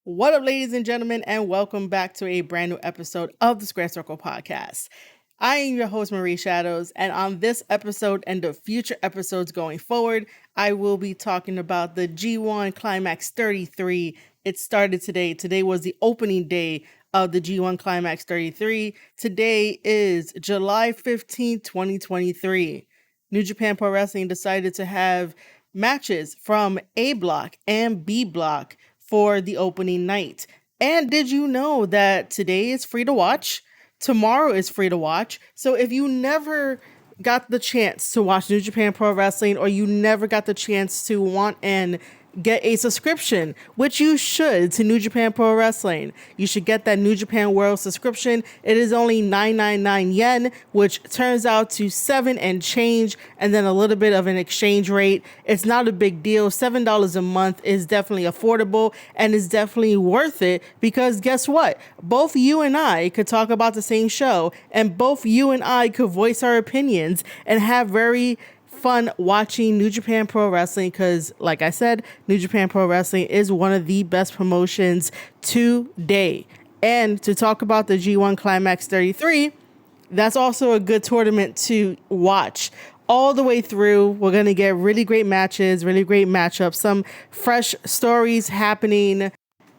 What up, ladies and gentlemen, and welcome back to a brand new episode of the Square Circle Podcast. I am your host, Marie Shadows, and on this episode and the future episodes going forward, I will be talking about the G1 Climax 33. It started today. Today was the opening day of the G1 Climax 33. Today is July 15th, 2023. New Japan Pro Wrestling decided to have matches from A Block and B Block for the opening night. And did you know that today is free to watch? Tomorrow is free to watch. So if you never got the chance to watch New Japan Pro Wrestling, or you never got the chance to want and get a subscription, which you should, to New Japan Pro Wrestling. You should get that New Japan World subscription. It is only 999 yen, which turns out to 7 and change, and then a little bit of an exchange rate. It's not a big deal. $7 a month is definitely affordable and is definitely worth it, because guess what? Both you and I could talk about the same show, and both you and I could voice our opinions and have very fun watching New Japan Pro Wrestling, because like I said, New Japan Pro Wrestling is one of the best promotions today. And to talk about the G1 Climax 33, that's also a good tournament to watch all the way through. We're going to get really great matches, really great matchups, some fresh stories happening,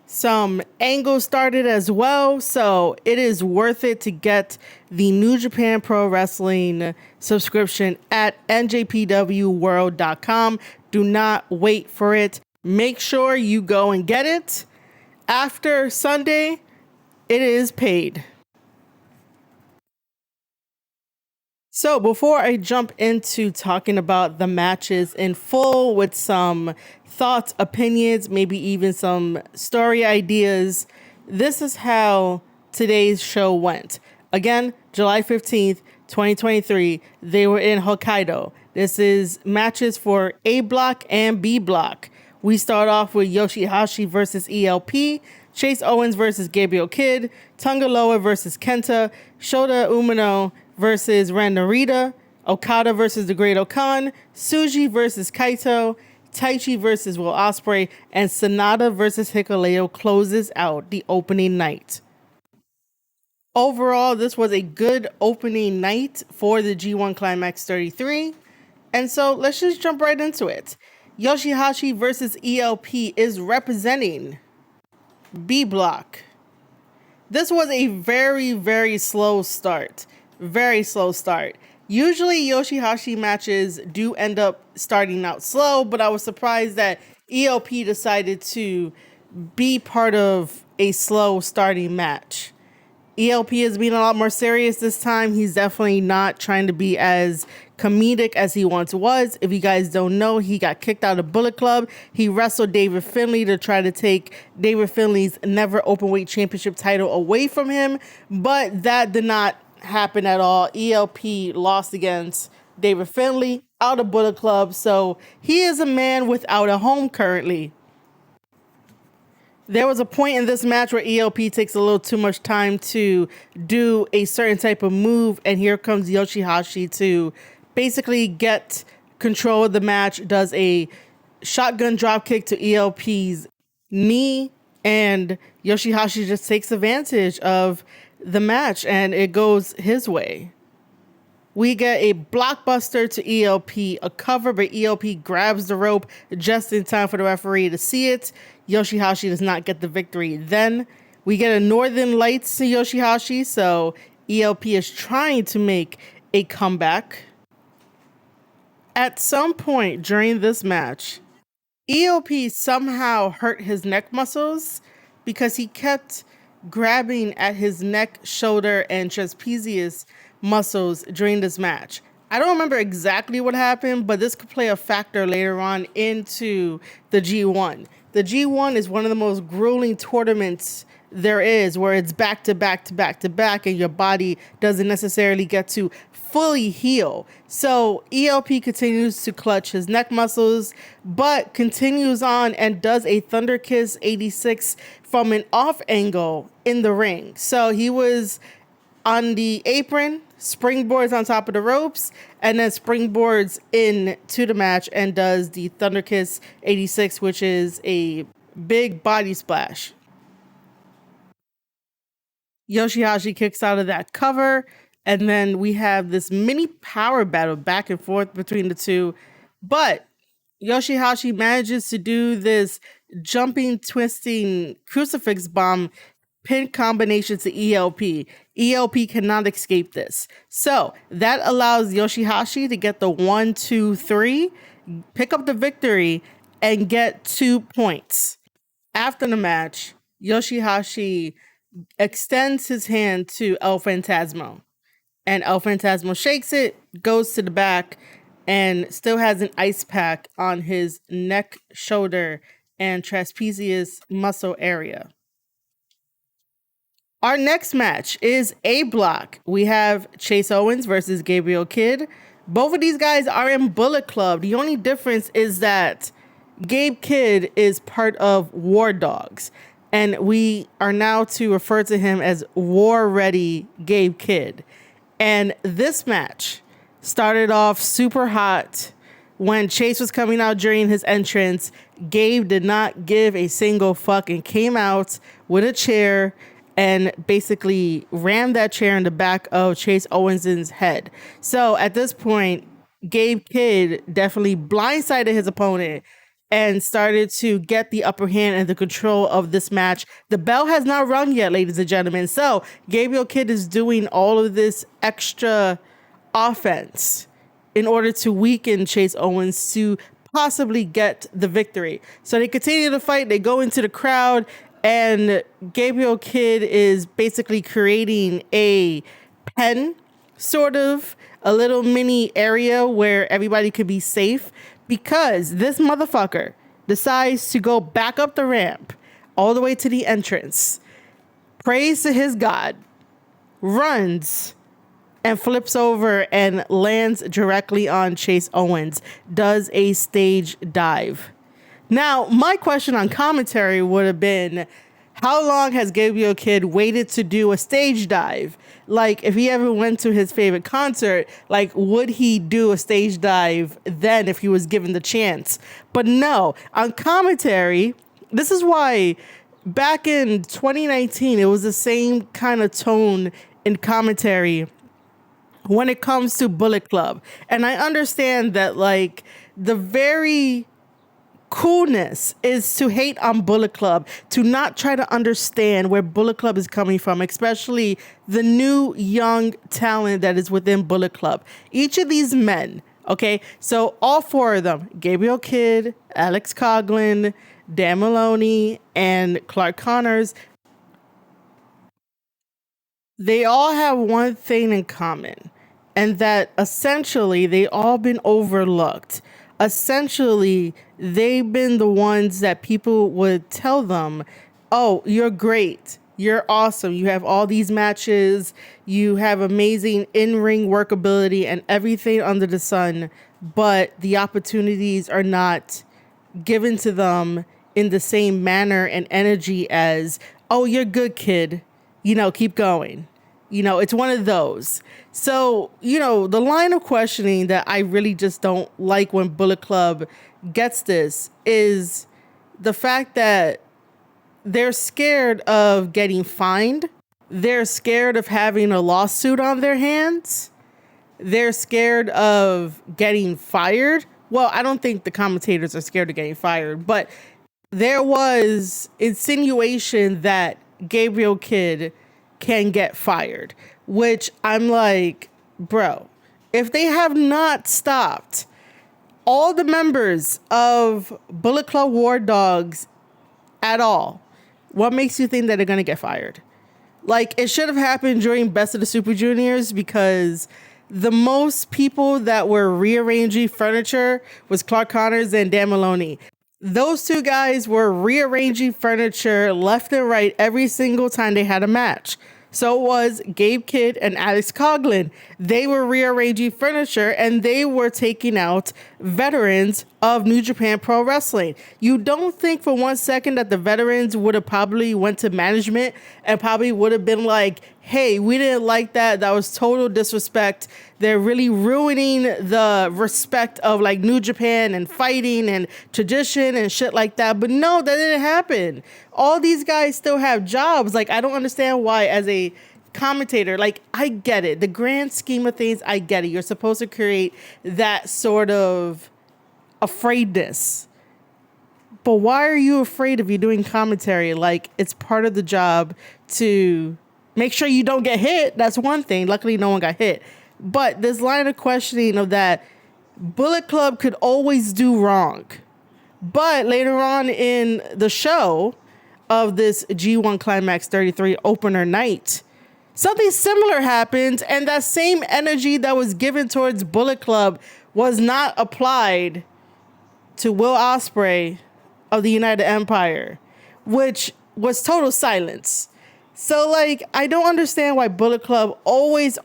some angles started as well. So it is worth it to get the New Japan Pro Wrestling subscription at njpwworld.com. Do not wait for it. Make sure you go and get it. After Sunday, it is paid. So before I jump into talking about the matches in full with some thoughts, opinions, maybe even some story ideas, this is how today's show went. Again, July 15th, 2023, they were in Hokkaido. This is matches for A Block and B Block. We start off with Yoshi-Hashi versus ELP, Chase Owens versus Gabriel Kidd, Tanga versus KENTA, Shota Umino versus Narita, Okada versus the Great Okan, Tsuji versus Kaito, Taichi versus Ospreay, and Sanada versus Hikuleo closes out the opening night. Overall, this was a good opening night for the G1 Climax 33. And so let's just jump right into it. Yoshi-Hashi versus ELP is representing B Block. This was a very, very slow start. Very slow start. Usually Yoshi-Hashi matches do end up starting out slow, but I was surprised that ELP decided to be part of a slow starting match. ELP is being a lot more serious this time. He's definitely not trying to be as comedic as he once was. If you guys don't know, he got kicked out of Bullet Club. He wrestled David Finlay to try to take David Finlay's never openweight championship title away from him, but that did not happen at all. ELP lost against David Finlay out of Bullet Club, so he is a man without a home currently. There was a point in this match where ELP takes a little too much time to do a certain type of move, and here comes Yoshi-Hashi to basically get control of the match, does a shotgun drop kick to ELP's knee, and Yoshi-Hashi just takes advantage of the match and it goes his way. We get a blockbuster to ELP, a cover, but ELP grabs the rope just in time for the referee to see it. Yoshi-Hashi does not get the victory. Then we get a Northern Lights to Yoshi-Hashi, so ELP is trying to make a comeback. At some point during this match, ELP somehow hurt his neck muscles because he kept grabbing at his neck, shoulder, and trapezius muscles during this match. I don't remember exactly what happened, but this could play a factor later on into the G1. The G1 is one of the most grueling tournaments there is, where it's back to back to back to back, and your body doesn't necessarily get to fully heal. So ELP continues to clutch his neck muscles, but continues on and does a Thunder Kiss 86 from an off angle in the ring. So he was on the apron, springboards on top of the ropes, and then springboards into the match and does the Thunder Kiss 86, which is a big body splash. Yoshi-Hashi kicks out of that cover, and then we have this mini power battle back and forth between the two. But Yoshi-Hashi manages to do this jumping, twisting crucifix bomb pin combination to ELP. ELP cannot escape this. So that allows Yoshi-Hashi to get the 1, 2, 3, pick up the victory, and get 2 points. After the match, Yoshi-Hashi extends his hand to El Phantasmo. And El Phantasmo shakes it, goes to the back, and still has an ice pack on his neck, shoulder, and trapezius muscle area. Our next match is A block. We have Chase Owens versus Gabriel Kidd. Both of these guys are in Bullet Club. The only difference is that Gabe Kidd is part of War Dogs, and we are now to refer to him as War Ready Gabe Kidd. And this match started off super hot. When Chase was coming out during his entrance, Gabe did not give a single fuck and came out with a chair and basically rammed that chair in the back of Chase Owens' head. So at this point, Gabe Kidd definitely blindsided his opponent and started to get the upper hand and the control of this match. The bell has not rung yet, ladies and gentlemen. So Gabriel Kidd is doing all of this extra offense in order to weaken Chase Owens to possibly get the victory. So they continue to fight. They go into the crowd, and Gabriel Kidd is basically creating a pen, sort of a little mini area where everybody could be safe, because this motherfucker decides to go back up the ramp all the way to the entrance, prays to his God, runs, and flips over and lands directly on Chase Owens, does a stage dive. Now, my question on commentary would have been, how long has Gabriel Kidd waited to do a stage dive? Like, if he ever went to his favorite concert, like, would he do a stage dive then if he was given the chance? But no, on commentary, this is why back in 2019, it was the same kind of tone in commentary when it comes to Bullet Club. And I understand that, like, the very coolness is to hate on Bullet Club, to not try to understand where Bullet Club is coming from, especially the new young talent that is within Bullet Club. Each of these men, okay, so all 4 of them, Gabriel Kidd, Alex Coughlin, Dan Maloney, and Clark Connors, they all have one thing in common, and that essentially they all been overlooked. Essentially, they've been the ones that people would tell them, oh, you're great, you're awesome, you have all these matches, you have amazing in-ring workability and everything under the sun, but the opportunities are not given to them in the same manner and energy as, oh, you're good, kid, you know, keep going. You know, it's one of those. So, you know, the line of questioning that I really just don't like when Bullet Club gets this is the fact that they're scared of getting fined. They're scared of having a lawsuit on their hands. They're scared of getting fired. Well, I don't think the commentators are scared of getting fired, but there was insinuation that Gabriel Kidd can get fired, which I'm like, bro, if they have not stopped all the members of Bullet Club War Dogs at all, what makes you think that they're going to get fired? Like, it should have happened during Best of the Super Juniors, because the most people that were rearranging furniture was Clark Connors and Dan Maloney. Those 2 guys were rearranging furniture left and right every single time they had a match. So it was Gabe Kidd and Alex Coughlin. They were rearranging furniture, and they were taking out veterans of New Japan Pro Wrestling. You don't think for one second that the veterans would have probably went to management and probably would have been like, hey, we didn't like that. That was total disrespect. They're really ruining the respect of like New Japan and fighting and tradition and shit like that. But no, that didn't happen. All these guys still have jobs. Like, I don't understand why, as a commentator, like, I get it. The grand scheme of things, I get it. You're supposed to create that sort of afraidness. But why are you afraid if you're doing commentary? Like, it's part of the job to make sure you don't get hit. That's one thing. Luckily, no one got hit. But this line of questioning of that Bullet Club could always do wrong. But later on in the show of this G1 Climax 33 opener night, something similar happened, and that same energy that was given towards Bullet Club was not applied to Will Ospreay of the United Empire, which was total silence. So, like, I don't understand why Bullet Club always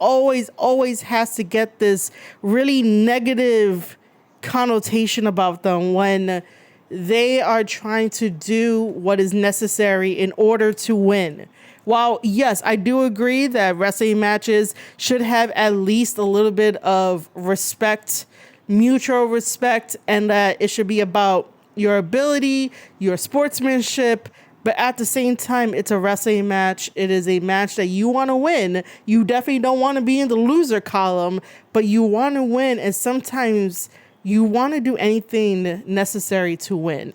has to get this really negative connotation about them when they are trying to do what is necessary in order to win. While, yes, I do agree that wrestling matches should have at least a little bit of respect, mutual respect, and that it should be about your ability, your sportsmanship. But at the same time, it's a wrestling match. It is a match that you want to win. You definitely don't want to be in the loser column, but you want to win. And sometimes you want to do anything necessary to win.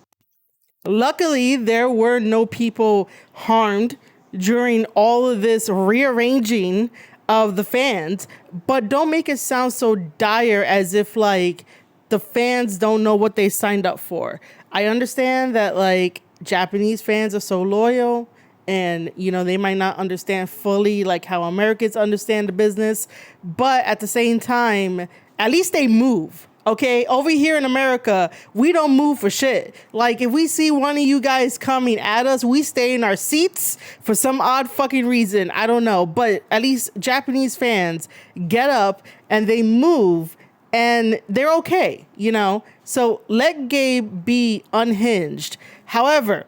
Luckily, there were no people harmed during all of this rearranging of the fans, but don't make it sound so dire as if like the fans don't know what they signed up for. I understand that like Japanese fans are so loyal and, you know, they might not understand fully like how Americans understand the business, but at the same time, at least they move. Okay, over here in America, we don't move for shit. Like, if we see one of you guys coming at us, we stay in our seats for some odd fucking reason. I don't know. But at least Japanese fans get up and they move and they're okay, you know? So let Gabe be unhinged. However,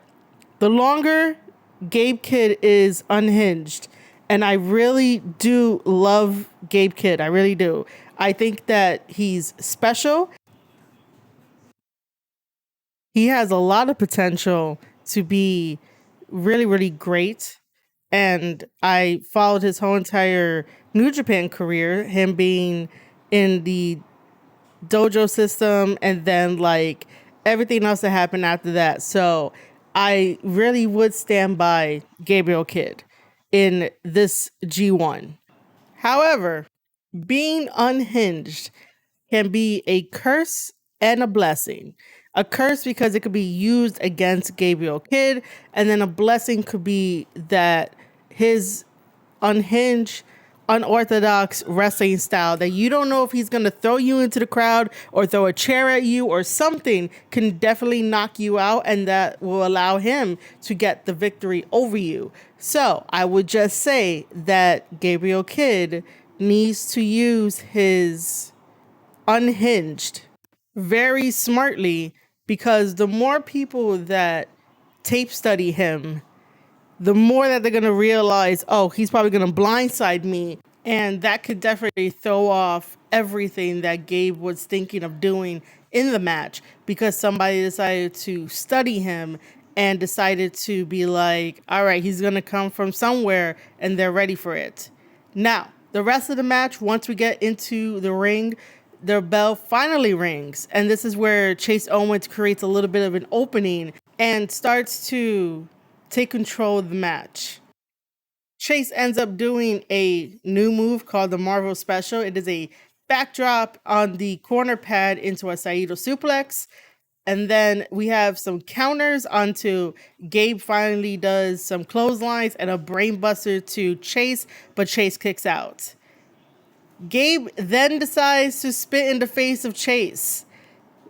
the longer Gabe Kidd is unhinged, and I really do love Gabe Kidd, I really do. I think that he's special. He has a lot of potential to be really, really great. And I followed his whole entire New Japan career, him being in the dojo system and then like everything else that happened after that. So I really would stand by Gabriel Kidd in this G1. However, being unhinged can be a curse and a blessing. A curse because it could be used against Gabriel Kidd, and then a blessing could be that his unhinged, unorthodox wrestling style that you don't know if he's going to throw you into the crowd or throw a chair at you or something can definitely knock you out, and that will allow him to get the victory over you. So I would just say that Gabriel Kidd needs to use his unhinged very smartly, because the more people that tape study him, the more that they're going to realize, oh, he's probably going to blindside me. And that could definitely throw off everything that Gabe was thinking of doing in the match, because somebody decided to study him and decided to be like, all right, he's going to come from somewhere and they're ready for it. Now, the rest of the match, once we get into the ring, the bell finally rings. And this is where Chase Owens creates a little bit of an opening and starts to take control of the match. Chase ends up doing a new move called the Marvel Special. It is a backdrop on the corner pad into a Saito suplex. And then we have some counters onto Gabe finally does some clotheslines and a brainbuster to Chase, but Chase kicks out. Gabe then decides to spit in the face of Chase.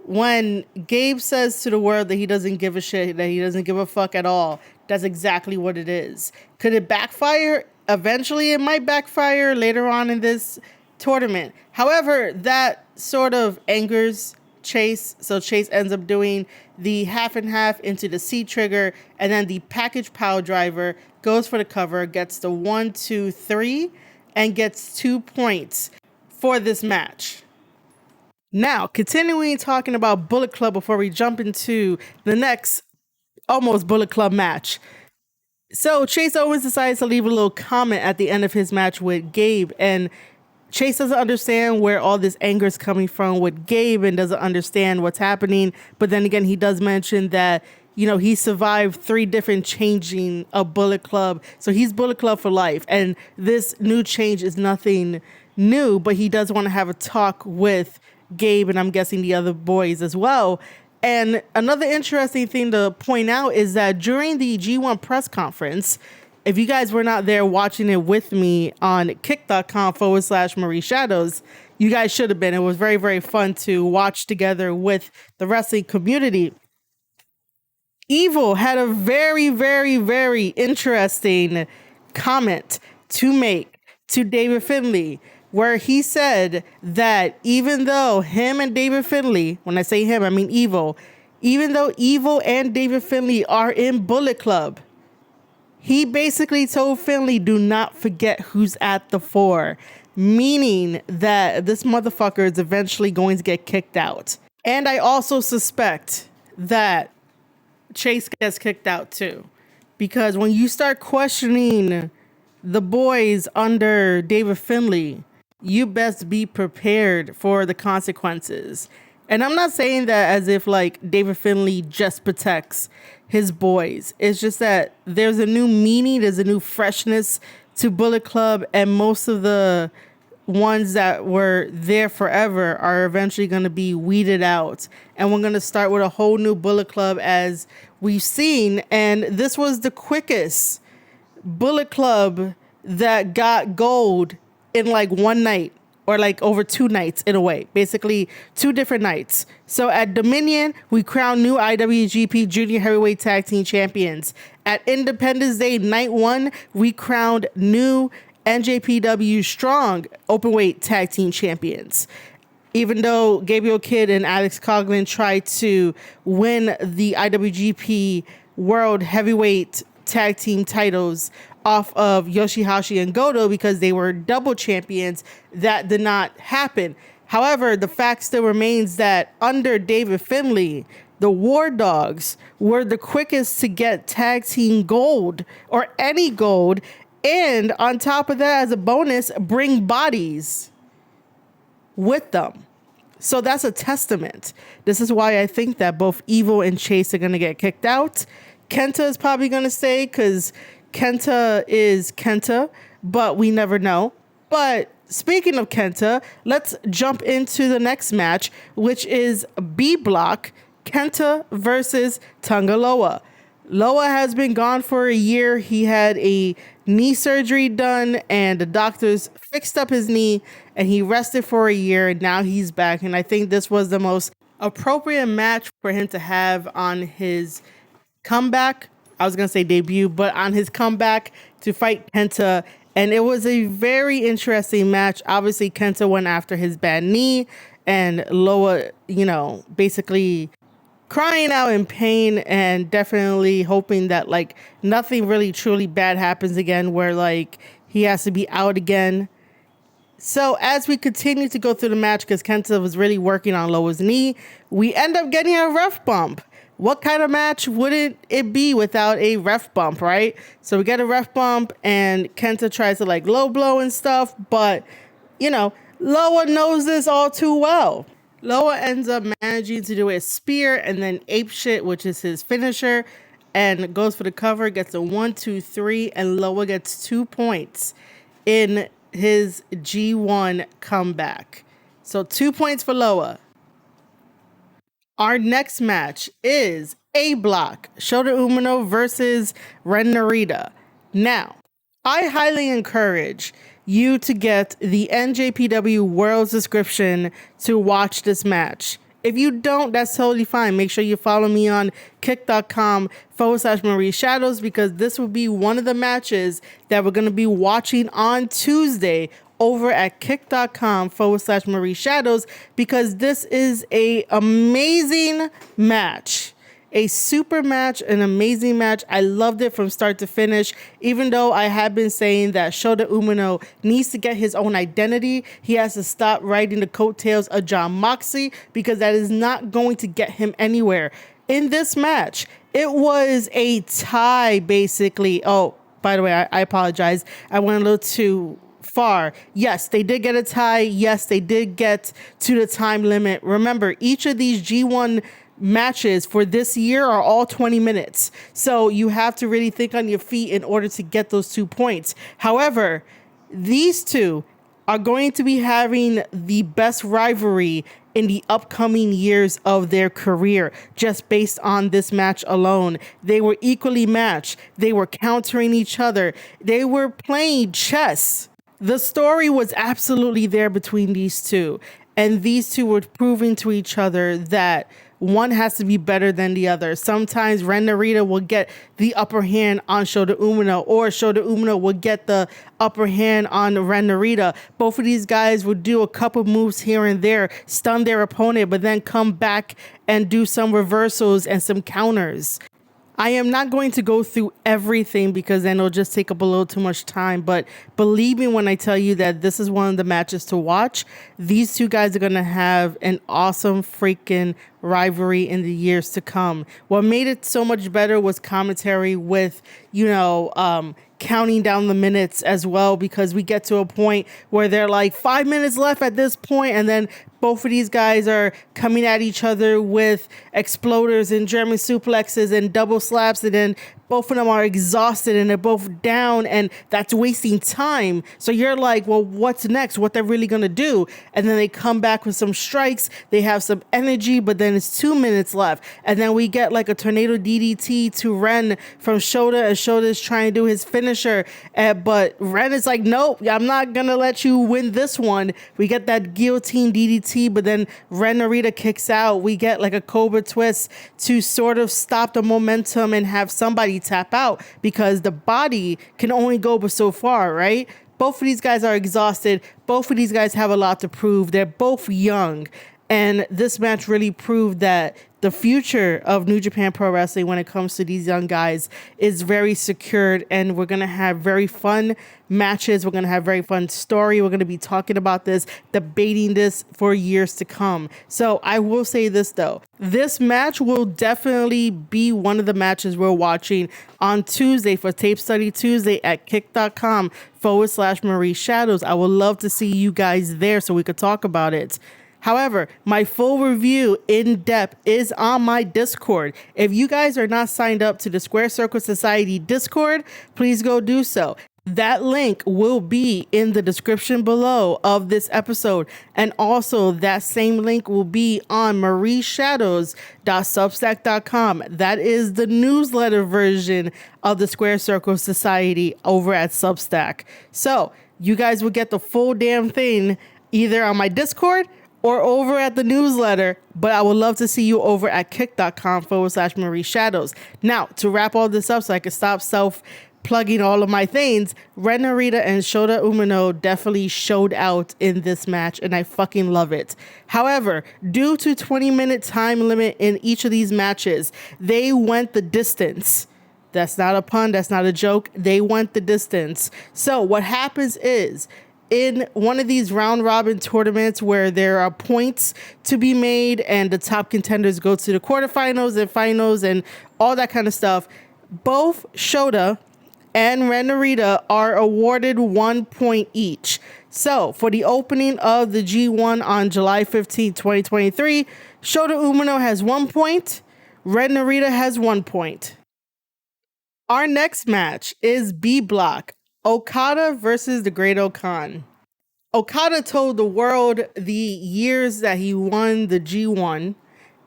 When Gabe says to the world that he doesn't give a shit, that he doesn't give a fuck at all, that's exactly what it is. Could it backfire? Eventually, it might backfire later on in this tournament. However, that sort of angers Chase. So Chase ends up doing the half and half into the C trigger, and then the package power driver goes for the cover, gets the 1, 2, 3, and gets 2 points for this match. Now, continuing talking about Bullet Club before we jump into the next almost Bullet Club match. So Chase Owens decides to leave a little comment at the end of his match with Gabe, and Chase doesn't understand where all this anger is coming from with Gabe and doesn't understand what's happening. But then again, he does mention that, you know, he survived 3 different changing of Bullet Club. So he's Bullet Club for life. And this new change is nothing new, but he does want to have a talk with Gabe and I'm guessing the other boys as well. And another interesting thing to point out is that during the G1 press conference, if you guys were not there watching it with me on kick.com/Marie Shadows, you guys should have been. It was very, very fun to watch together with the wrestling community. Evil had a very, very, very interesting comment to make to David Finlay, where he said that even though him and David Finlay, when I say him, I mean Evil, even though Evil and David Finlay are in Bullet Club, he basically told Finlay, do not forget who's at the fore, meaning that this motherfucker is eventually going to get kicked out. And I also suspect that Chase gets kicked out too, because when you start questioning the boys under David Finlay, you best be prepared for the consequences. And I'm not saying that as if like David Finlay just protects his boys. It's just that there's a new meaning, there's a new freshness to Bullet Club, and most of the ones that were there forever are eventually going to be weeded out. And we're going to start with a whole new Bullet Club as we've seen. And this was the quickest Bullet Club that got gold in like one night, or like over 2 nights in a way, basically 2 different nights. So at Dominion, we crowned new IWGP Junior Heavyweight Tag Team Champions. At Independence Day Night 1, we crowned new NJPW Strong Openweight Tag Team Champions. Even though Gabriel Kidd and Alex Coughlin tried to win the IWGP World Heavyweight Tag Team titles off of Yoshi-Hashi and Goto because they were double champions, that did not happen. However, the fact still remains that under David Finlay, the War Dogs were the quickest to get tag team gold or any gold. And on top of that, as a bonus, bring bodies with them. So that's a testament. This is why I think that both Evil and Chase are going to get kicked out. KENTA is probably going to stay because KENTA is KENTA, but we never know. But speaking of KENTA, let's jump into the next match, which is B Block, KENTA versus Tanga Loa. Loa has been gone for a year. He had a knee surgery done and the doctors fixed up his knee and he rested for a year and now he's back. And I think this was the most appropriate match for him to have on his comeback. I was going to say debut, but on his comeback to fight KENTA. And it was a very interesting match. Obviously, KENTA went after his bad knee and Loa, basically crying out in pain and definitely hoping that like nothing really truly bad happens again where like he has to be out again. So as we continue to go through the match, because KENTA was really working on Loa's knee, we end up getting a ref bump. What kind of match wouldn't it be without a ref bump, right? So we get a ref bump and KENTA tries to like low blow and stuff, but Loa knows this all too well. Loa ends up managing to do a spear and then ape shit, which is his finisher, and goes for the cover, gets a 1, 2, 3, and Loa gets 2 points in his G1 comeback. So 2 points for Loa. Our next match is A Block, Shota Umino versus Ren Narita. Now, I highly encourage you to get the NJPW World's description to watch this match. If you don't, that's totally fine. Make sure you follow me on kick.com/Marie Shadows because this will be one of the matches that we're going to be watching on Tuesday over at kick.com/Marie Shadows, because this is a amazing match. A super match, an amazing match. I loved it from start to finish, even though I have been saying that Shota Umino needs to get his own identity. He has to stop riding the coattails of Jon Moxley, because that is not going to get him anywhere. In this match, it was a tie, basically. Oh, by the way, I apologize. I went a little too far. Yes, they did get a tie. Yes, they did get to the time limit. Remember, each of these G1 matches for this year are all 20 minutes. So you have to really think on your feet in order to get those 2 points. However, these two are going to be having the best rivalry in the upcoming years of their career, just based on this match alone. They were equally matched. They were countering each other. They were playing chess. The story was absolutely there between these two. And these two were proving to each other that one has to be better than the other. Sometimes Ren Narita will get the upper hand on Shota Umino, or Shota Umino will get the upper hand on Ren Narita. Both of these guys will do a couple moves here and there, stun their opponent, but then come back and do some reversals and some counters. I am not going to go through everything, because then it'll just take up a little too much time. But believe me when I tell you that this is one of the matches to watch. These two guys are going to have an awesome freaking rivalry in the years to come. What made it so much better was commentary with, counting down the minutes as well, because we get to a point where they're like 5 minutes left at this point, and then both of these guys are coming at each other with exploders and German suplexes and double slaps, and then both of them are exhausted and they're both down, and that's wasting time. So you're like, well, what's next? What they're really going to do? And then they come back with some strikes. They have some energy, but then it's 2 minutes left. And then we get like a tornado DDT to Ren from Shota, and Shota is trying to do his finisher. But Ren is like, nope, I'm not going to let you win this one. We get that guillotine DDT, but then Ren Narita kicks out. We get like a Cobra twist to sort of stop the momentum and have somebody tap out, because the body can only go but so far, right? Both of these guys are exhausted. Both of these guys have a lot to prove. They're both young. And this match really proved that the future of New Japan Pro Wrestling, when it comes to these young guys, is very secured, and we're going to have very fun matches. We're going to have very fun story. We're going to be talking about this, debating this for years to come. So I will say this though, this match will definitely be one of the matches we're watching on Tuesday for Tape Study Tuesday at kick.com/Marie Shadows. I would love to see you guys there so we could talk about it. However, my full review in depth is on my Discord. If you guys are not signed up to the Square Circle Society Discord, please go do so. That link will be in the description below of this episode. And also that same link will be on marieshadows.substack.com. That is the newsletter version of the Square Circle Society over at Substack. So you guys will get the full damn thing either on my Discord or over at the newsletter, but I would love to see you over at kick.com/Marie Shadows. Now, to wrap all this up so I can stop plugging all of my things, Ren Narita and Shota Umino definitely showed out in this match, and I fucking love it. However, due to 20-minute time limit in each of these matches, they went the distance. That's not a pun, that's not a joke. They went the distance. So what happens is, in one of these round robin tournaments where there are points to be made and the top contenders go to the quarterfinals and finals and all that kind of stuff, both Shota and Ren Narita are awarded 1 point each. So for the opening of the G1 on July 15, 2023, Shota Umino has 1 point, Ren Narita has 1 point. Our next match is B Block, Okada versus the Great-O-Khan. Okada told the world the years that he won the G1,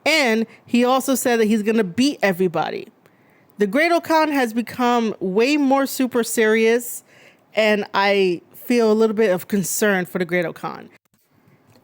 and he also said that he's going to beat everybody. The Great-O-Khan has become way more super serious, and I feel a little bit of concern for the Great-O-Khan.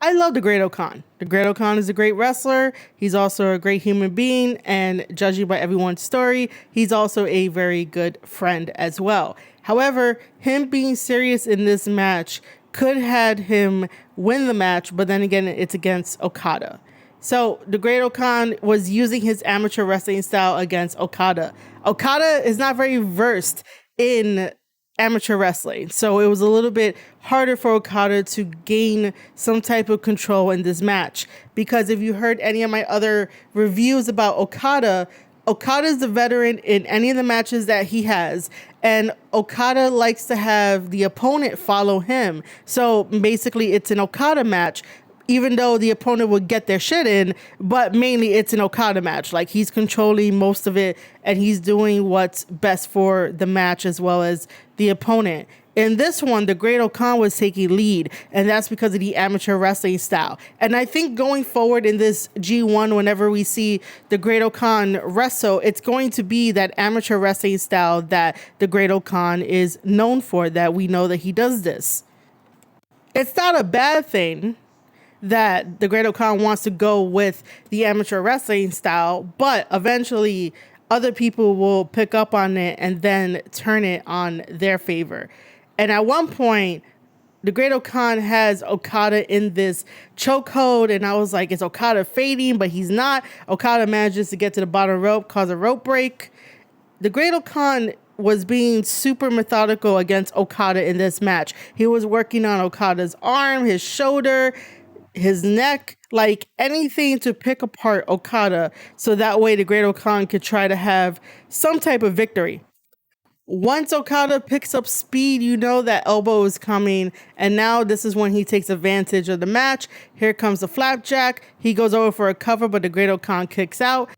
I love the Great Okan. The Great Okan is a great wrestler. He's also a great human being, and judging by everyone's story, he's also a very good friend as well. However, him being serious in this match could had him win the match, but then again, it's against Okada. So the Great Okan was using his amateur wrestling style against Okada. Okada is not very versed in amateur wrestling, so it was a little bit harder for Okada to gain some type of control in this match. Because if you heard any of my other reviews about Okada, Okada's the veteran in any of the matches that he has, and Okada likes to have the opponent follow him. So basically, it's an Okada match, even though the opponent would get their shit in, but mainly it's an Okada match. Like, he's controlling most of it, and he's doing what's best for the match as well as the opponent. In this one, the Great Okan was taking lead, and that's because of the amateur wrestling style. And I think going forward in this G1, whenever we see the Great Okan wrestle, it's going to be that amateur wrestling style that the Great Okan is known for, that we know that he does this. It's not a bad thing that the Great Okan wants to go with the amateur wrestling style, but eventually other people will pick up on it and then turn it on their favor. And at one point, the Great Okan has Okada in this chokehold, and I was like, is Okada fading? But he's not. Okada manages to get to the bottom rope, cause a rope break. The Great Okan was being super methodical against Okada in this match. He was working on Okada's arm, his shoulder, his neck, like anything to pick apart Okada, so that way the Great Okan could try to have some type of victory. Once Okada picks up speed, you know that elbow is coming, and now this is when he takes advantage of the match. Here comes the flapjack. He goes over for a cover, but the Great Okan kicks out.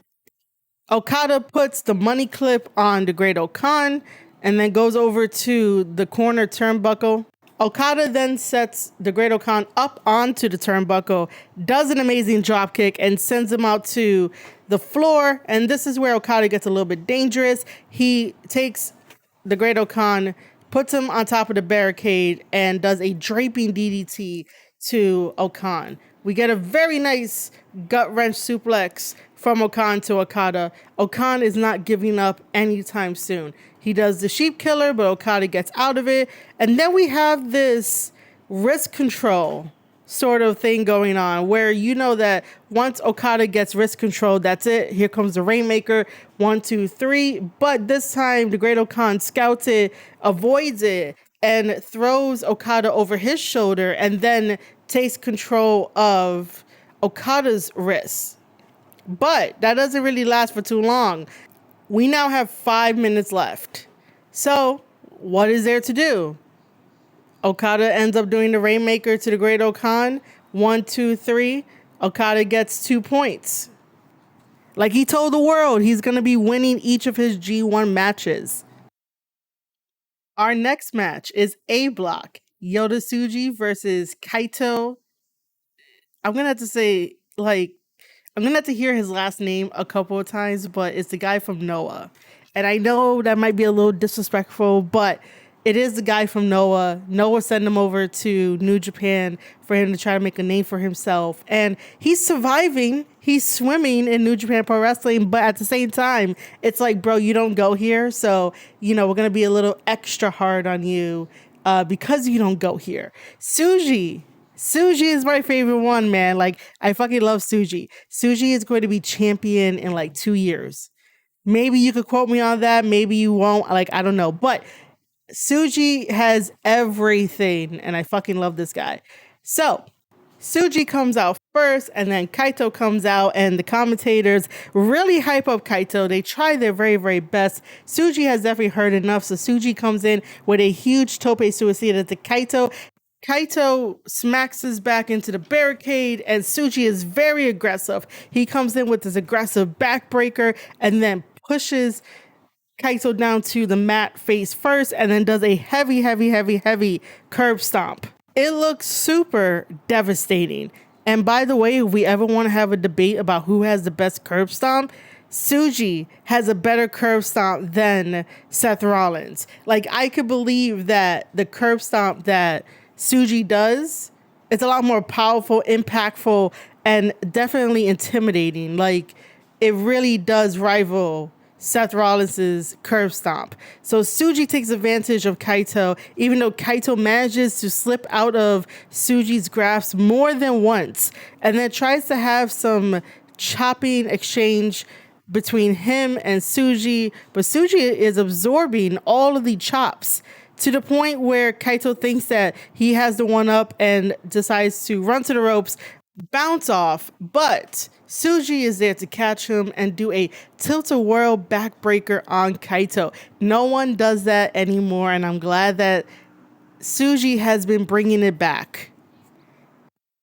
Okada puts the money clip on the Great Okan and then goes over to the corner turnbuckle. Okada then sets the Great Okan up onto the turnbuckle, does an amazing dropkick, and sends him out to the floor. And this is where Okada gets a little bit dangerous. He takes the Great Okan, puts him on top of the barricade, and does a draping DDT to Okan. We get a very nice gut-wrench suplex from Okan to Okada. Okan is not giving up anytime soon. He does the sheep killer, but Okada gets out of it. And then we have this wrist control sort of thing going on, where you know that once Okada gets wrist control, that's it. Here comes the Rainmaker. 1, 2, 3. But this time, the Great Okan scouts it, avoids it, and throws Okada over his shoulder, and then takes control of Okada's wrist. But that doesn't really last for too long. We now have 5 minutes left. So, what is there to do? Okada ends up doing the Rainmaker to the Great Okan. 1, 2, 3. Okada gets 2 points. Like he told the world, he's going to be winning each of his G1 matches. Our next match is A Block. Yota Tsuji versus Kaito. I'm going to have to say, I'm going to have to hear his last name a couple of times, but it's the guy from Noah. And I know that might be a little disrespectful, but it is the guy from Noah. Noah sent him over to New Japan for him to try to make a name for himself. And he's surviving. He's swimming in New Japan Pro Wrestling, but at the same time, it's like, bro, you don't go here. So, we're going to be a little extra hard on you because you don't go here. Tsuji is my favorite one, man. Like, I fucking love Tsuji. Tsuji is going to be champion in like 2 years. Maybe you could quote me on that. Maybe you won't. Like, I don't know. But Tsuji has everything, and I fucking love this guy. So, Tsuji comes out first, and then Kaito comes out, and the commentators really hype up Kaito. They try their very, very best. Tsuji has definitely heard enough, so Tsuji comes in with a huge tope suicida to Kaito. Kaito smacks his back into the barricade, and Tsuji is very aggressive. He comes in with this aggressive backbreaker, and then pushes Kaito down to the mat face first, and then does a heavy curb stomp. It looks super devastating. And by the way, if we ever want to have a debate about who has the best curb stomp, Tsuji has a better curb stomp than Seth Rollins. Like, I could believe that the curb stomp that Tsuji does it's a lot more powerful, impactful, and definitely intimidating. Like, it really does rival Seth Rollins's curb stomp. So Tsuji takes advantage of Kaito, even though Kaito manages to slip out of Tsuji's grasp more than once, and then tries to have some chopping exchange between him and Tsuji, but Tsuji is absorbing all of the chops to the point where Kaito thinks that he has the one up and decides to run to the ropes, bounce off, but Tsuji is there to catch him and do a tilt-a-whirl backbreaker on Kaito. No one does that anymore, and I'm glad that Tsuji has been bringing it back.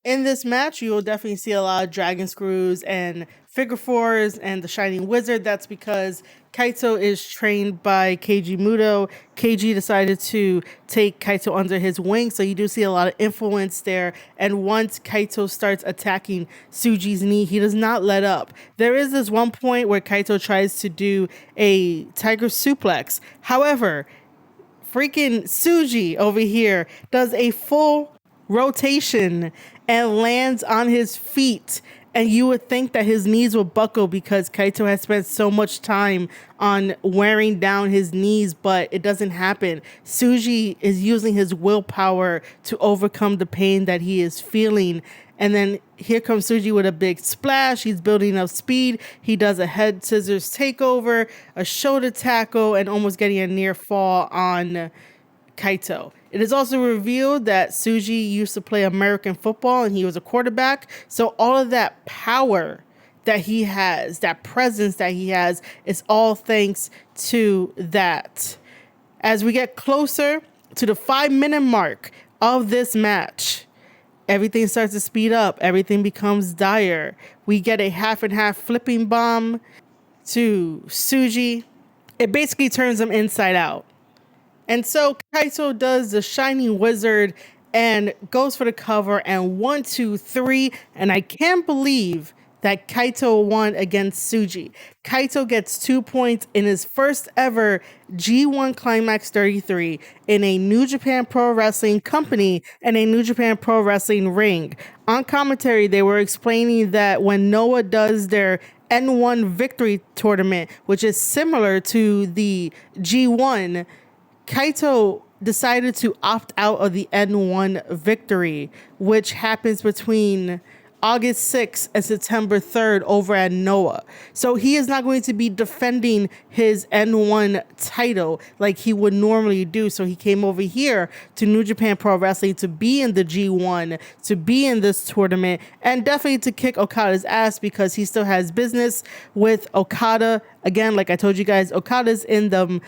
In this match, you will definitely see a lot of dragon screws and figure fours and the Shining Wizard. That's because Kaito is trained by Keiji Muto. Keiji decided to take Kaito under his wing, so you do see a lot of influence there. And once Kaito starts attacking Tsuji's knee, he does not let up. There is this one point where Kaito tries to do a tiger suplex. However, freaking Tsuji over here does a full rotation and lands on his feet, and you would think that his knees will buckle because Kaito has spent so much time on wearing down his knees, but it doesn't happen. Tsuji is using his willpower to overcome the pain that he is feeling. And then here comes Tsuji with a big splash. He's building up speed. He does a head scissors takeover, a Shota tackle, and almost getting a near fall on Kaito. It is also revealed that Tsuji used to play American football and he was a quarterback. So all of that power that he has, that presence that he has, is all thanks to that. As we get closer to the 5-minute mark of this match, everything starts to speed up. Everything becomes dire. We get a half and half flipping bomb to Tsuji. It basically turns him inside out. And so Kaito does the Shining Wizard and goes for the cover, and 1, 2, 3. And I can't believe that Kaito won against Tsuji. Kaito gets 2 points in his first ever G1 Climax 33 in a New Japan Pro Wrestling company and a New Japan Pro Wrestling ring. On commentary, they were explaining that when Noah does their N1 victory tournament, which is similar to the G1, Kaito decided to opt out of the N1 victory, which happens between August 6th and September 3rd over at Noah. So he is not going to be defending his N1 title like he would normally do. So he came over here to New Japan Pro Wrestling to be in the G1, to be in this tournament, and definitely to kick Okada's ass because he still has business with Okada. Again, like I told you guys, Okada's in the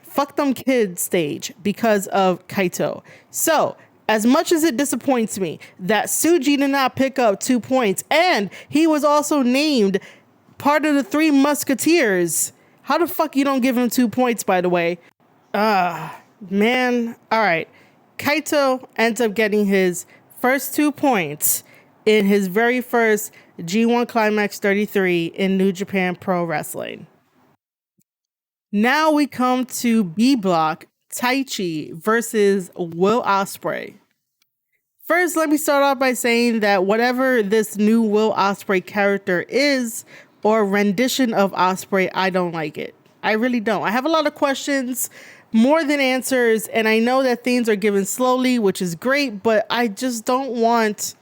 fuck them kids stage because of Kaito. So, as much as it disappoints me that Tsuji did not pick up 2 points, and he was also named part of the 3 Musketeers. How the fuck you don't give him 2 points, by the way? Man. All right. Kaito ends up getting his first 2 points in his very first G1 Climax 33 in New Japan Pro Wrestling. Now we come to B Block, Taichi versus Will Ospreay. First, let me start off by saying that whatever this new Will Ospreay character is, or rendition of Ospreay, I don't like it. I really don't. I have a lot of questions, more than answers, and I know that things are given slowly, which is great, but I just don't want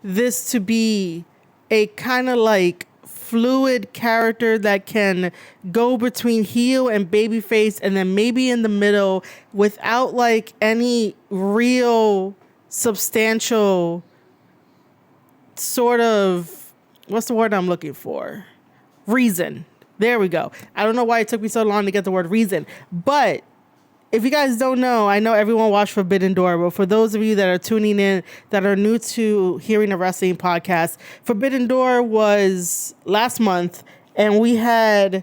this to be a kind of like fluid character that can go between heel and babyface and then maybe in the middle without like any real substantial sort of, what's the word I'm looking for? Reason. There we go. I don't know why it took me so long to get the word reason, but if you guys don't know, I know everyone watched Forbidden Door, but for those of you that are tuning in that are new to hearing a wrestling podcast, Forbidden Door was last month, and we had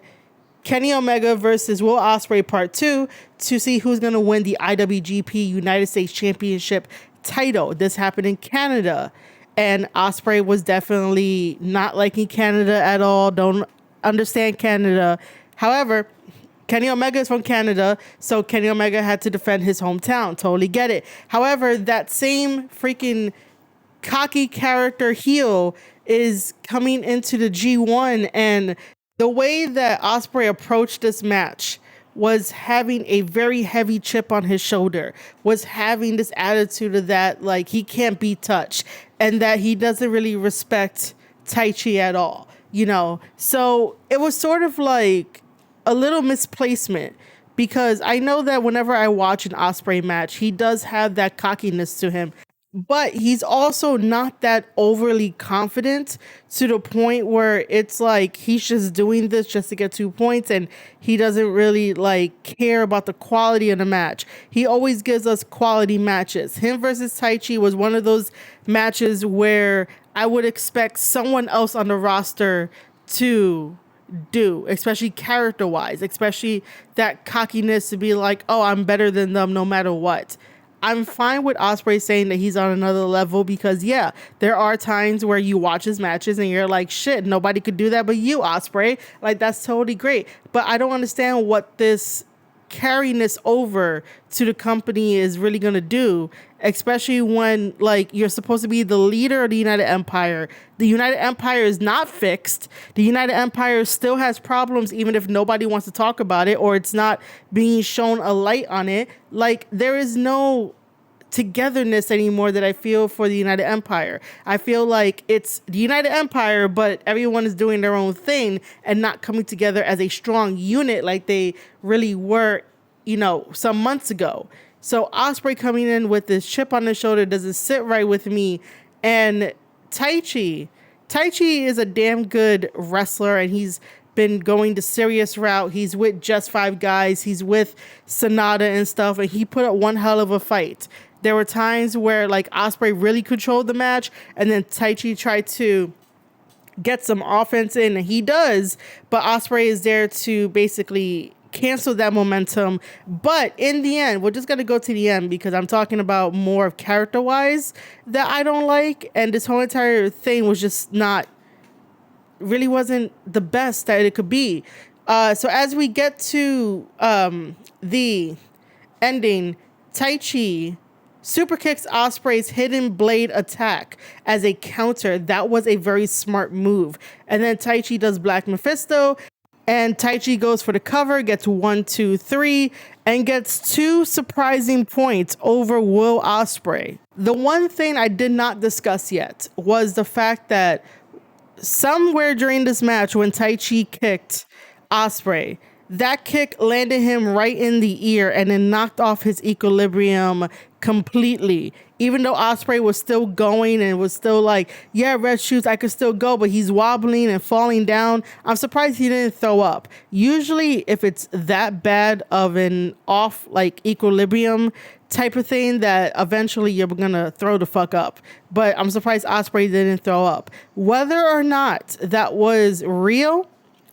Kenny Omega versus Will Ospreay Part 2 to see who's going to win the IWGP United States Championship title. This happened in Canada, and Ospreay was definitely not liking Canada at all. Don't understand Canada. However, Kenny Omega is from Canada, so Kenny Omega had to defend his hometown. Totally get it. However, that same freaking cocky character heel is coming into the G1, and the way that Ospreay approached this match was having a very heavy chip on his shoulder, was having this attitude of that, like, he can't be touched and that he doesn't really respect Taichi at all, you know? So it was sort of like a little misplacement, because I know that whenever I watch an Ospreay match, he does have that cockiness to him, but he's also not that overly confident to the point where it's like he's just doing this just to get 2 points and he doesn't really like care about the quality of the match. He always gives us quality matches. Him versus Taichi was one of those matches where I would expect someone else on the roster to do, especially character wise, especially that cockiness to be like, oh, I'm better than them no matter what. I'm fine with Ospreay saying that he's on another level, because yeah, there are times where you watch his matches and you're like, shit, nobody could do that but you, Ospreay. Like, that's totally great. But I don't understand what this carrying this over to the company is really going to do, especially when, like, you're supposed to be the leader of the United Empire. The United Empire is not fixed. The United Empire still has problems, even if nobody wants to talk about it or it's not being shown a light on it. Like, there is no togetherness anymore that I feel for the United Empire. I feel like it's the United Empire, but everyone is doing their own thing and not coming together as a strong unit like they really were, you know, some months ago. So Ospreay coming in with this chip on his shoulder doesn't sit right with me. And Taichi is a damn good wrestler, and he's been going the serious route. He's with Just Five Guys. He's with Sanada and stuff, and he put up one hell of a fight. There were times where, like, Ospreay really controlled the match, and then Taichi tried to get some offense in, and he does, but Ospreay is there to basically cancel that momentum. But in the end, we're just going to go to the end, because I'm talking about more of character-wise that I don't like, and this whole entire thing was just really wasn't the best that it could be. So as we get to the ending, Taichi super kicks Ospreay's hidden blade attack as a counter. That was a very smart move. And then Taichi does Black Mephisto, and Taichi goes for the cover, gets 1, 2, 3, and gets 2 surprising points over Will Ospreay. The one thing I did not discuss yet was the fact that somewhere during this match, when Taichi kicked Ospreay, that kick landed him right in the ear and then knocked off his equilibrium completely. Even though Ospreay was still going and was still like, yeah, red shoes, I could still go, but he's wobbling and falling down. I'm surprised he didn't throw up. Usually, if it's that bad of an off, like, equilibrium type of thing, that eventually you're gonna throw the fuck up. But I'm surprised Ospreay didn't throw up. Whether or not that was real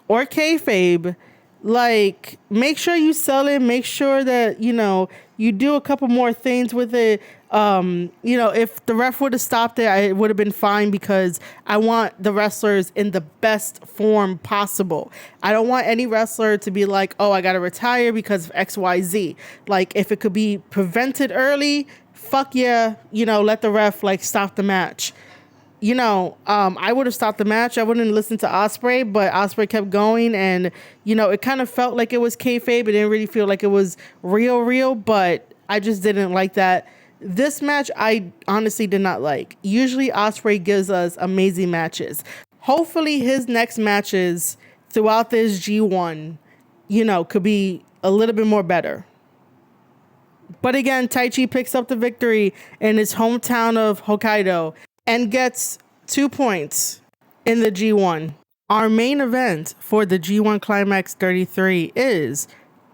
or kayfabe, like, make sure you sell it. Make sure that, you know, you do a couple more things with it. You know, if the ref would have stopped it, it would have been fine, because I want the wrestlers in the best form possible. I don't want any wrestler to be like, oh, I got to retire because of XYZ. Like, if it could be prevented early, fuck yeah, you know, let the ref, like, stop the match. You know, I would have stopped the match. I wouldn't listen to Ospreay, but Ospreay kept going, and, you know, it kind of felt like it was kayfabe. It didn't really feel like it was real, but I just didn't like that. This match, I honestly did not like. Usually Ospreay gives us amazing matches. Hopefully his next matches throughout this G1, you know, could be a little bit more better. But again, Taichi picks up the victory in his hometown of Hokkaido and gets 2 points in the G1. Our main event for the G1 Climax 33 is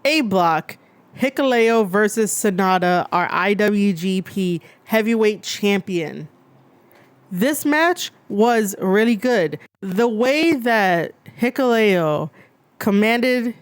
A Block, Hikuleo versus Sanada, our IWGP Heavyweight Champion. This match was really good. The way that Hikuleo commanded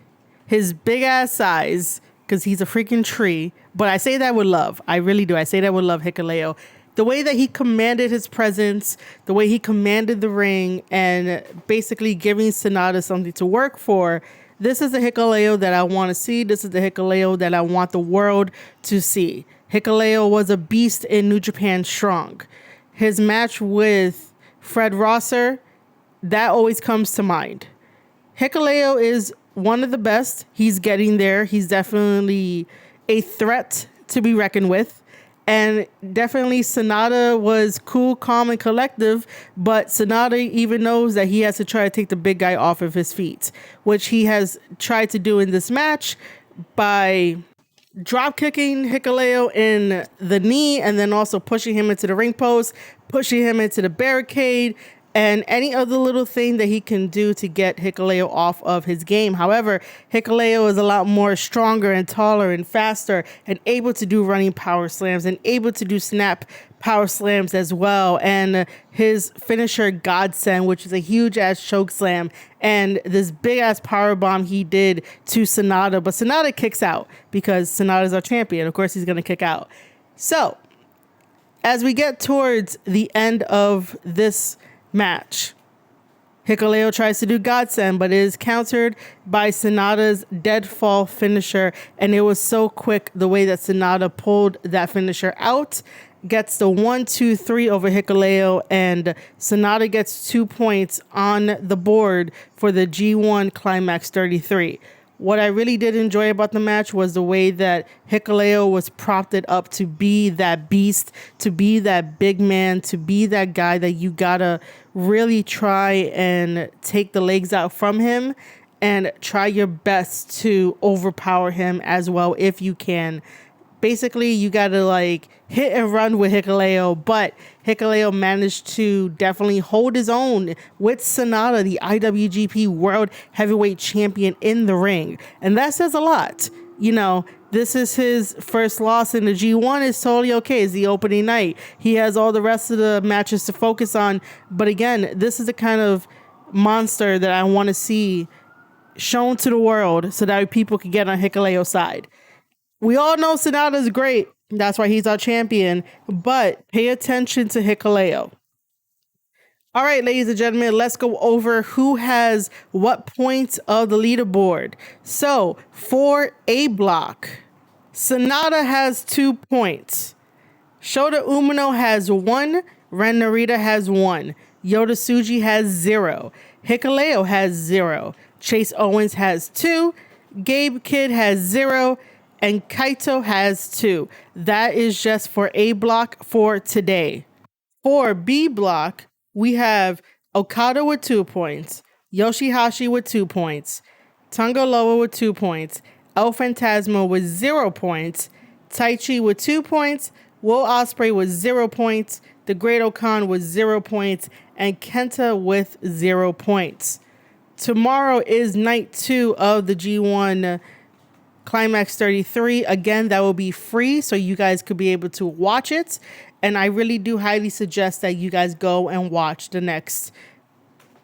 his big ass size, because he's a freaking tree, but I say that with love. I really do. I say that with love, Hikuleo. The way that he commanded his presence, the way he commanded the ring, and basically giving Sanada something to work for. This is the Hikuleo that I want to see. This is the Hikuleo that I want the world to see. Hikuleo was a beast in New Japan Strong. his match with Fred Rosser, that always comes to mind. Hikuleo is one of the best. He's getting there. He's definitely a threat to be reckoned with. And definitely Sanada was cool, calm, and collective, but Sanada even knows that he has to try to take the big guy off of his feet, which he has tried to do in this match by drop kicking Hikuleo in the knee and then also pushing him into the ring post, pushing him into the barricade, and any other little thing that he can do to get Hikuleo off of his game. However, Hikuleo is a lot more stronger and taller and faster and able to do running power slams and able to do snap power slams as well. And his finisher, Godsend, which is a huge ass choke slam, and this big ass power bomb he did to Sanada. But Sanada kicks out because Sanada is our champion. Of course, he's going to kick out. So as we get towards the end of this match, Hikuleo tries to do Godsend, but it is countered by Sanada's deadfall finisher, and it was so quick the way that Sanada pulled that finisher out. Gets the 1-2-3 over Hikuleo, and Sanada gets 2 points on the board for the G1 Climax 33. What I really did enjoy about the match was the way that Hikuleo was propped up to be that beast, to be that big man, to be that guy that you gotta really try and take the legs out from him and try your best to overpower him as well if you can. Basically, you gotta like hit and run with Hikuleo, but Hikuleo managed to definitely hold his own with Sanada, the IWGP World Heavyweight Champion, in the ring. And that says a lot. You know, this is his first loss in the G1. It's totally okay. It's the opening night. He has all the rest of the matches to focus on. But again, this is the kind of monster that I want to see shown to the world so that people can get on Hikuleo's side. We all know Sanada is great. That's why he's our champion. But pay attention to Hikuleo. All right, ladies and gentlemen, let's go over who has what points of the leaderboard. So for A block, Sanada has 2 points. Shota Umino has 1. Ren Narita has 1. Yota Tsuji has 0. Hikuleo has 0. Chase Owens has 2. Gabe Kid has 0. And Kaito has 2. That is just for A block for today. For B block, we have Okada with 2 points, Yoshi-Hashi with 2 points, Tanga with 2 points, El Phantasmo with 0 points, Taichi with 2 points, Will Ospreay with 0 points, The Great Okan with 0 points, and KENTA with 0 points. Tomorrow is night 2 of the G1 Climax 33. Again, that will be free, so you guys could be able to watch it. And I really do highly suggest that you guys go and watch the next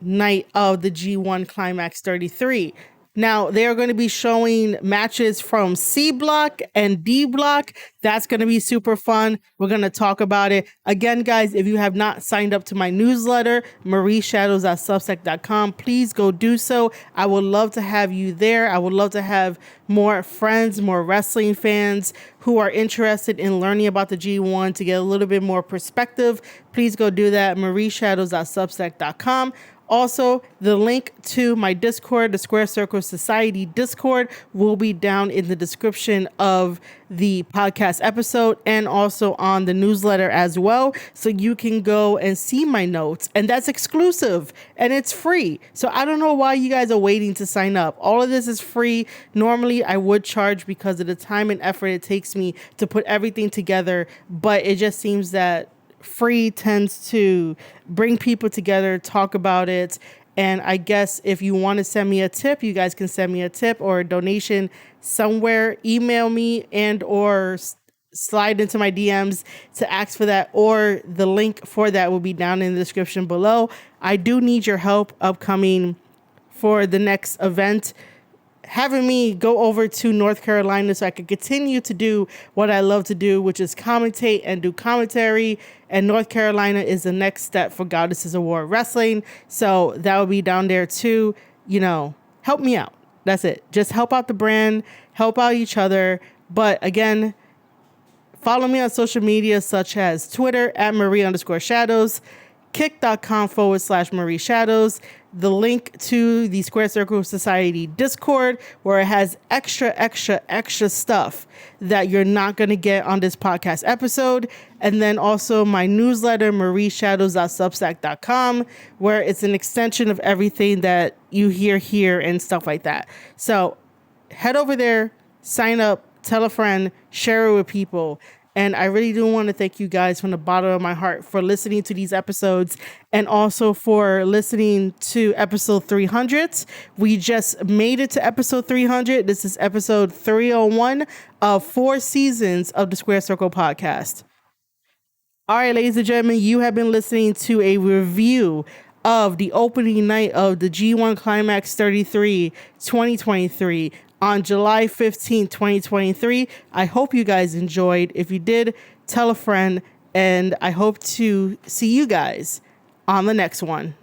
night of the G1 Climax 33. Now, they are going to be showing matches from C block and D block. That's going to be super fun. We're going to talk about it. Again, guys, if you have not signed up to my newsletter, marieshadows.substack.com, please go do so. I would love to have you there. I would love to have more friends, more wrestling fans who are interested in learning about the G1 to get a little bit more perspective. Please go do that, marieshadows.substack.com. Also, the link to my Discord, the Square Circle Society Discord, will be down in the description of the podcast episode and also on the newsletter as well. So you can go and see my notes, and that's exclusive and it's free. So I don't know why you guys are waiting to sign up. All of this is free. Normally I would charge because of the time and effort it takes me to put everything together, but it just seems that free tends to bring people together, talk about it. And I guess if you want to send me a tip, you guys can send me a tip or a donation somewhere. Email me and or slide into my DMs to ask for that, or the link for that will be down in the description below. I do need your help upcoming for the next event, having me go over to North Carolina so I can continue to do what I love to do, which is commentate and do commentary. And North Carolina is the next step for Goddesses of War Wrestling. So that will be down there too. You know, help me out. That's it. Just help out the brand, help out each other. But again, Follow me on social media such as Twitter at Marie_shadows, kick.com/Marie Shadows, the link to the Square Circle Society Discord, where it has extra stuff that you're not going to get on this podcast episode. And then also my newsletter, marieshadows.substack.com, where it's an extension of everything that you hear here and stuff like that. So head over there, sign up, tell a friend, share it with people. And I really do want to thank you guys from the bottom of my heart for listening to these episodes and also for listening to episode 300. We just made it to episode 300. This is episode 301 of 4 seasons of the Square Circle podcast. All right, ladies and gentlemen, you have been listening to a review of the opening night of the G1 Climax 33 2023 on July 15th, 2023. I hope you guys enjoyed. If you did, tell a friend, and I hope to see you guys on the next one.